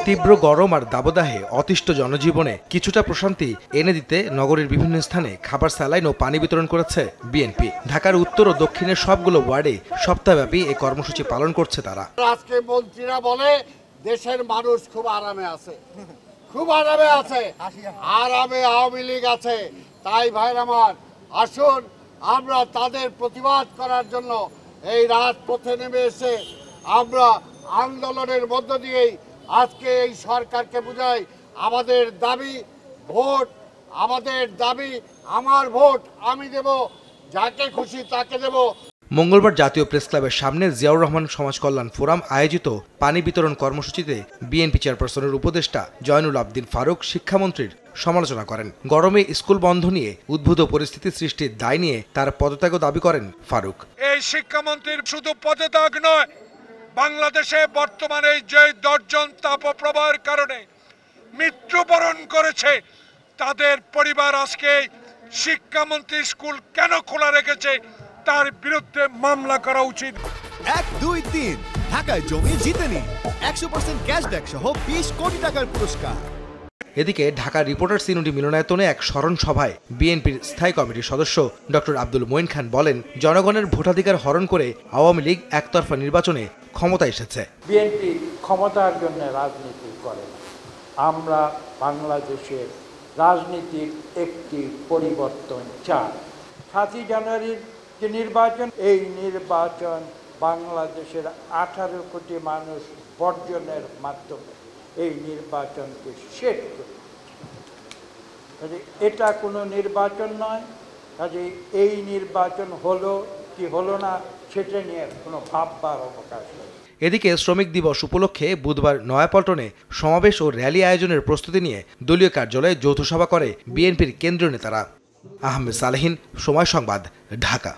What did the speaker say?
তীব্র গরম আর দাবদাহে অতিষ্ঠ জনজীবনে কিছুটা প্রশান্তি এনে দিতে নগরীর বিভিন্ন স্থানে খাবার স্যালাইন ও পানি বিতরণ করেছে বিএনপি। ঢাকার উত্তর ও দক্ষিণের সবগুলো ওয়ার্ডে সপ্তাহব্যাপী এই কর্মসূচি পালন করছে তারা। আজকে মন্ত্রীরা বলে দেশের মানুষ খুব আরামে আছে, খুব আরামে আছে, আরামে আওয়ামী লীগ আছে। তাই ভাইরা আমার, আসুন আমরা তাদের প্রতিবাদ করার জন্য এই রাজপথে নেমে এসে আমরা আন্দোলনের মধ্য দিয়েই আজকে এই সরকারকে বুঝাই আমাদের দাবি ভোট, আমাদের দাবি আমার ভোট আমি দেব, যাকে খুশি তাকে দেব। মঙ্গলবার জাতীয় প্রেস ক্লাবের সামনে জিয়াউর রহমান সমাজ কল্যাণ ফোরাম আয়োজিত পানি বিতরণ কর্মসূচিতে বিএনপি চেয়ারপারসনের উপদেষ্টা জয়নুল আবদিন ফারুক শিক্ষামন্ত্রীর সমালোচনা করেন। গরমে স্কুল বন্ধ নিয়ে উদ্ভূত পরিস্থিতি সৃষ্টির দায় নিয়ে তার পদত্যাগও দাবি করেন ফারুক। এই শিক্ষামন্ত্রীর শুধু পদত্যাগ নয়, বাংলাদেশে বর্তমানে যে 10 জন তাপপ্রবাহের কারণে মৃত্যুবরণ করেছে তাদের পরিবার আজকে শিক্ষামন্ত্রী স্কুল কেন খোলা রেখেছে তার বিরুদ্ধে মামলা করা উচিত। 1, 2, 3 ঢাকায় জমি জিতে নিন 100% ক্যাশব্যাক সহ 20 কোটি টাকার পুরস্কার। এদিকে ঢাকার রিপোর্টার্স ইউনিটি মিলনায়তনে এক স্মরণ সভায় বিএনপির স্থায়ী কমিটির সদস্য ডক্টর আব্দুল মঈন খান বলেন, জনগণের ভোটাধিকার হরণ করে আওয়ামী লীগ একতরফা নির্বাচনে ক্ষমতা এসেছে। বিএনপি ক্ষমতার জন্য রাজনীতি করে। আমরা বাংলাদেশের রাজনীতির একটি পরিবর্তন চাই। 7 জানুয়ারির যে নির্বাচন, এই নির্বাচন বাংলাদেশের 18 কোটি মানুষ বর্জনের মাধ্যমে এই নির্বাচনকে শেষ করে। কাজে এটা কোনো নির্বাচন নয়। কাজে এই নির্বাচন হলো কি হলো না সেটা নিয়ে কোনো ভাববার অবকাশ নেই। এদিকে শ্রমিক দিবস উপলক্ষে বুধবার নয়াপল্টনে সমাবেশ ও র্যালি আয়োজনের প্রস্তুতি নিয়ে দলীয় কার্যালয়ে যৌথ সভা করে বিএনপির কেন্দ্রীয় নেতারা। আহমেদ সালেহীন, সময় সংবাদ, ঢাকা।